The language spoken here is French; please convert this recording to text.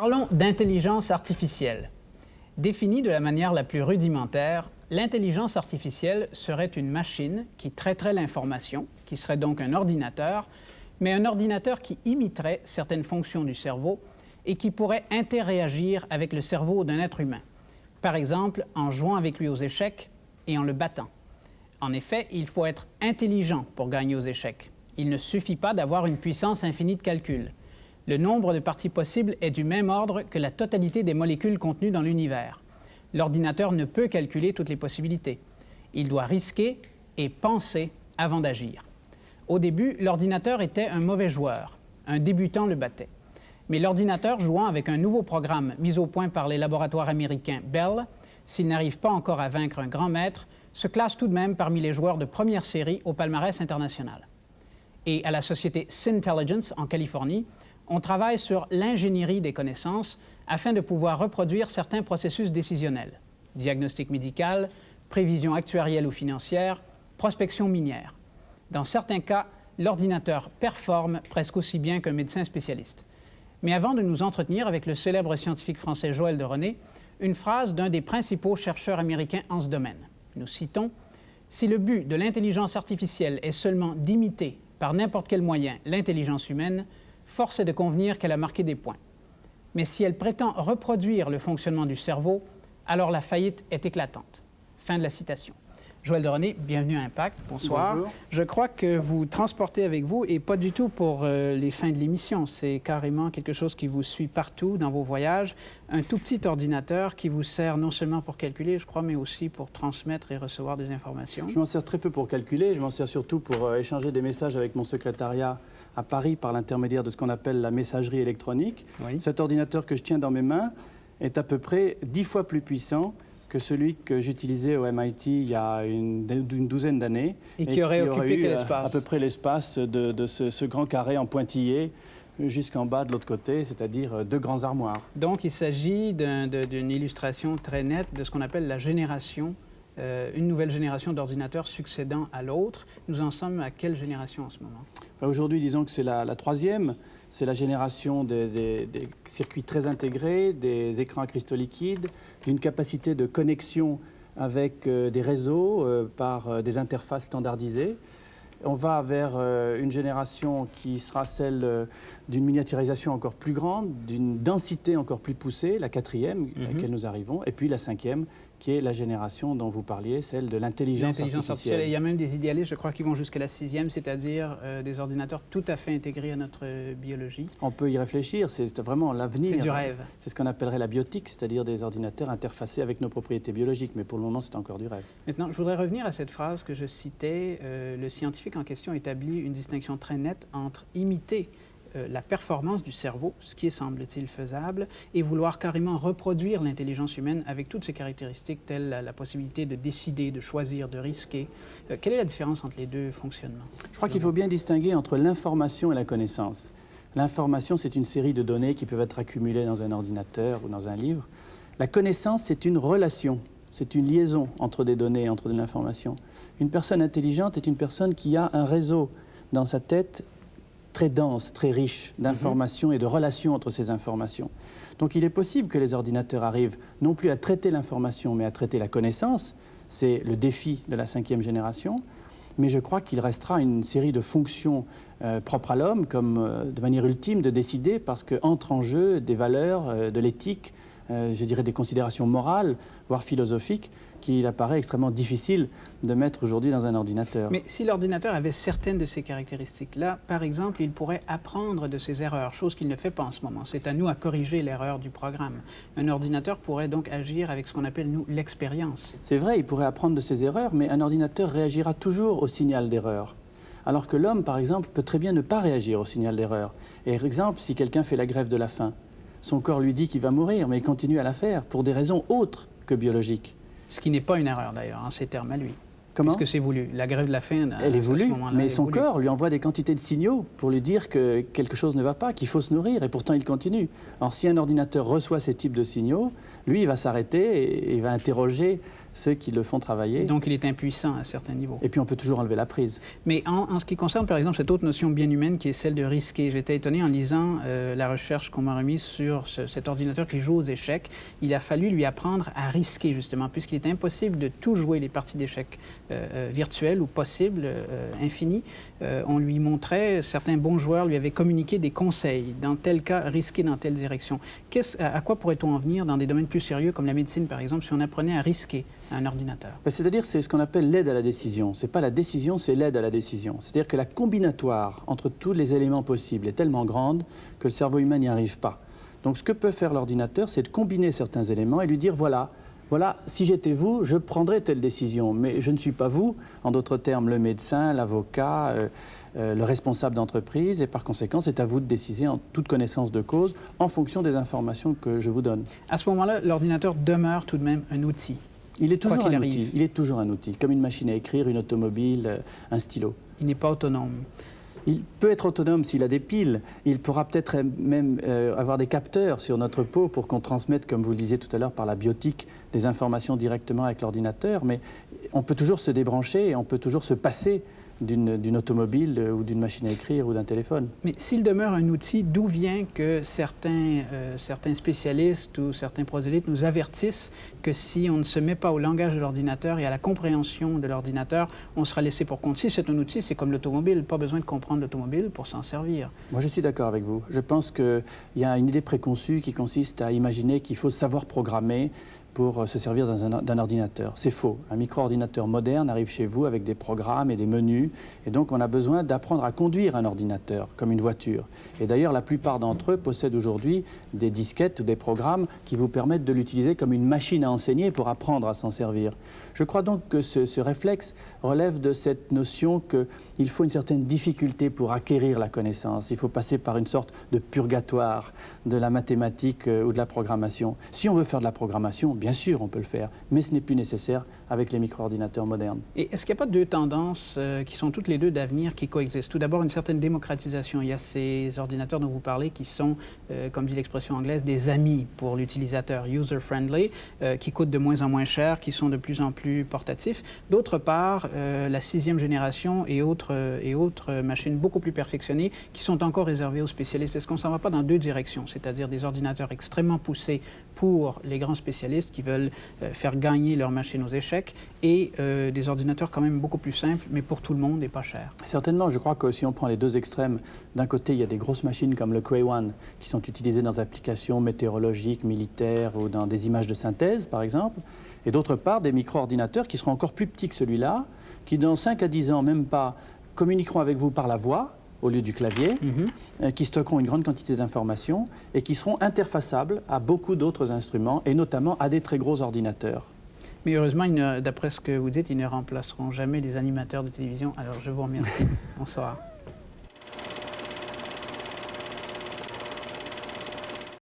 Parlons d'intelligence artificielle. Définie de la manière la plus rudimentaire, l'intelligence artificielle serait une machine qui traiterait l'information, qui serait donc un ordinateur, mais un ordinateur qui imiterait certaines fonctions du cerveau et qui pourrait interréagir avec le cerveau d'un être humain, par exemple en jouant avec lui aux échecs et en le battant. En effet, il faut être intelligent pour gagner aux échecs. Il ne suffit pas d'avoir une puissance infinie de calcul. Le nombre de parties possibles est du même ordre que la totalité des molécules contenues dans l'univers. L'ordinateur ne peut calculer toutes les possibilités. Il doit risquer et penser avant d'agir. Au début, l'ordinateur était un mauvais joueur. Un débutant le battait. Mais l'ordinateur jouant avec un nouveau programme mis au point par les laboratoires américains Bell, s'il n'arrive pas encore à vaincre un grand maître, se classe tout de même parmi les joueurs de première série au palmarès international. Et à la société Syntelligence en Californie, on travaille sur l'ingénierie des connaissances afin de pouvoir reproduire certains processus décisionnels. Diagnostic médical, prévision actuarielle ou financière, prospection minière. Dans certains cas, l'ordinateur performe presque aussi bien qu'un médecin spécialiste. Mais avant de nous entretenir avec le célèbre scientifique français Joël de René, une phrase d'un des principaux chercheurs américains en ce domaine. Nous citons « Si le but de l'intelligence artificielle est seulement d'imiter par n'importe quel moyen l'intelligence humaine, force est de convenir qu'elle a marqué des points. Mais si elle prétend reproduire le fonctionnement du cerveau, alors la faillite est éclatante. » Fin de la citation. Joël de René, bienvenue à Impact. Bonsoir. Bonjour. Je crois que vous transportez avec vous, et pas du tout pour les fins de l'émission, c'est carrément quelque chose qui vous suit partout dans vos voyages, un tout petit ordinateur qui vous sert non seulement pour calculer, je crois, mais aussi pour transmettre et recevoir des informations. Je m'en sers très peu pour calculer, je m'en sers surtout pour échanger des messages avec mon secrétariat à Paris par l'intermédiaire de ce qu'on appelle la messagerie électronique. Oui. Cet ordinateur que je tiens dans mes mains est à peu près 10 fois plus puissant que celui que j'utilisais au MIT il y a une douzaine d'années. Et qui aurait occupé quel espace? À peu près l'espace de ce grand carré en pointillé jusqu'en bas de l'autre côté, c'est-à-dire 2 grands armoires. Donc, il s'agit d'une illustration très nette de ce qu'on appelle la génération, une nouvelle génération d'ordinateurs succédant à l'autre. Nous en sommes à quelle génération en ce moment? Aujourd'hui, disons que c'est la troisième. C'est la génération des circuits très intégrés, des écrans à cristaux liquides, d'une capacité de connexion avec des réseaux par des interfaces standardisées. On va vers une génération qui sera celle d'une miniaturisation encore plus grande, d'une densité encore plus poussée, la quatrième à laquelle nous arrivons, et puis la cinquième, qui est la génération dont vous parliez, celle de l'intelligence artificielle. Et il y a même des idéalistes, je crois, qui vont jusqu'à la 6e, c'est-à-dire des ordinateurs tout à fait intégrés à notre biologie. On peut y réfléchir, c'est vraiment l'avenir. C'est du rêve. C'est ce qu'on appellerait la biotique, c'est-à-dire des ordinateurs interfacés avec nos propriétés biologiques, mais pour le moment, c'est encore du rêve. Maintenant, je voudrais revenir à cette phrase que je citais. Le scientifique en question établit une distinction très nette entre imiter la performance du cerveau, ce qui est, semble-t-il, faisable, et vouloir carrément reproduire l'intelligence humaine avec toutes ses caractéristiques, telles la possibilité de décider, de choisir, de risquer. Quelle est la différence entre les deux fonctionnements? Je crois qu'il faut bien distinguer entre l'information et la connaissance. L'information, c'est une série de données qui peuvent être accumulées dans un ordinateur ou dans un livre. La connaissance, c'est une relation, c'est une liaison entre des données, entre de l'information. Une personne intelligente est une personne qui a un réseau dans sa tête très dense, très riche d'informations et de relations entre ces informations. Donc il est possible que les ordinateurs arrivent non plus à traiter l'information, mais à traiter la connaissance. C'est le défi de la 5e génération. Mais je crois qu'il restera une série de fonctions propres à l'homme, comme de manière ultime de décider, parce qu'entre en jeu des valeurs, de l'éthique, je dirais des considérations morales, voire philosophiques, qu'il apparaît extrêmement difficile de mettre aujourd'hui dans un ordinateur. Mais si l'ordinateur avait certaines de ces caractéristiques-là, par exemple, il pourrait apprendre de ses erreurs, chose qu'il ne fait pas en ce moment. C'est à nous à corriger l'erreur du programme. Un ordinateur pourrait donc agir avec ce qu'on appelle, nous, l'expérience. C'est vrai, il pourrait apprendre de ses erreurs, mais un ordinateur réagira toujours au signal d'erreur. Alors que l'homme, par exemple, peut très bien ne pas réagir au signal d'erreur. Et par exemple, si quelqu'un fait la grève de la faim, son corps lui dit qu'il va mourir, mais il continue à la faire pour des raisons autres que biologiques. Ce qui n'est pas une erreur, d'ailleurs, en ces termes à lui. Comment? Parce que c'est voulu. La grève de la faim, elle est voulue, mais son corps lui envoie des quantités de signaux pour lui dire que quelque chose ne va pas, qu'il faut se nourrir, et pourtant il continue. Alors si un ordinateur reçoit ces types de signaux, Lui, il va s'arrêter et il va interroger ceux qui le font travailler. Donc, il est impuissant à certains niveaux. Et puis, on peut toujours enlever la prise. Mais en ce qui concerne, par exemple, cette autre notion bien humaine qui est celle de risquer, j'étais étonné en lisant la recherche qu'on m'a remise sur cet ordinateur qui joue aux échecs. Il a fallu lui apprendre à risquer, justement, puisqu'il est impossible de tout jouer les parties d'échecs virtuelles ou possibles, infinies. On lui montrait, certains bons joueurs lui avaient communiqué des conseils. Dans tel cas, risquer dans telle direction. À quoi pourrait-on en venir dans des domaines plus sérieux, comme la médecine, par exemple, si on apprenait à risquer un ordinateur? C'est-à-dire, c'est ce qu'on appelle l'aide à la décision. Ce n'est pas la décision, c'est l'aide à la décision. C'est-à-dire que la combinatoire entre tous les éléments possibles est tellement grande que le cerveau humain n'y arrive pas. Donc, ce que peut faire l'ordinateur, c'est de combiner certains éléments et lui dire, voilà, si j'étais vous, je prendrais telle décision. Mais je ne suis pas vous, en d'autres termes, le médecin, l'avocat, le responsable d'entreprise, et par conséquent, c'est à vous de décider en toute connaissance de cause, en fonction des informations que je vous donne. À ce moment-là, l'ordinateur demeure tout de même un outil. Il est toujours un outil. Il est toujours un outil, comme une machine à écrire, une automobile, un stylo. Il n'est pas autonome. Il peut être autonome s'il a des piles. Il pourra peut-être même avoir des capteurs sur notre peau pour qu'on transmette, comme vous le disiez tout à l'heure, par la biotique, des informations directement avec l'ordinateur. Mais on peut toujours se débrancher et on peut toujours se passer d'une automobile ou d'une machine à écrire ou d'un téléphone. Mais s'il demeure un outil, d'où vient que certains spécialistes ou certains prosélytes nous avertissent que si on ne se met pas au langage de l'ordinateur et à la compréhension de l'ordinateur, on sera laissé pour compte? Si c'est un outil, c'est comme l'automobile, pas besoin de comprendre l'automobile pour s'en servir. Moi, je suis d'accord avec vous. Je pense qu'il y a une idée préconçue qui consiste à imaginer qu'il faut savoir programmer pour se servir d'un ordinateur. C'est faux. Un micro-ordinateur moderne arrive chez vous avec des programmes et des menus. Et donc, on a besoin d'apprendre à conduire un ordinateur, comme une voiture. Et d'ailleurs, la plupart d'entre eux possèdent aujourd'hui des disquettes ou des programmes qui vous permettent de l'utiliser comme une machine à enseigner pour apprendre à s'en servir. Je crois donc que ce réflexe relève de cette notion qu'il faut une certaine difficulté pour acquérir la connaissance. Il faut passer par une sorte de purgatoire de la mathématique ou de la programmation. Si on veut faire de la programmation, bien sûr, on peut le faire, mais ce n'est plus nécessaire avec les micro-ordinateurs modernes. Et est-ce qu'il n'y a pas deux tendances qui sont toutes les deux d'avenir qui coexistent? Tout d'abord, une certaine démocratisation. Il y a ces ordinateurs dont vous parlez qui sont, comme dit l'expression anglaise, des amis pour l'utilisateur, user-friendly, qui coûtent de moins en moins cher, qui sont de plus en plus portatifs. D'autre part, la 6e génération et autres machines beaucoup plus perfectionnées qui sont encore réservées aux spécialistes. Est-ce qu'on ne s'en va pas dans deux directions, c'est-à-dire des ordinateurs extrêmement poussés pour les grands spécialistes qui veulent faire gagner leur machine aux échecs et des ordinateurs quand même beaucoup plus simples, mais pour tout le monde et pas cher? Certainement, je crois que si on prend les deux extrêmes, d'un côté, il y a des grosses machines comme le Cray One qui sont utilisées dans des applications météorologiques, militaires ou dans des images de synthèse, par exemple, et d'autre part, des micro-ordinateurs qui seront encore plus petits que celui-là, qui dans 5 à 10 ans, même pas, communiqueront avec vous par la voix, au lieu du clavier, qui stockeront une grande quantité d'informations et qui seront interfaçables à beaucoup d'autres instruments, et notamment à des très gros ordinateurs. Mais heureusement, d'après ce que vous dites, ils ne remplaceront jamais les animateurs de télévision. Alors, je vous remercie. Bonsoir.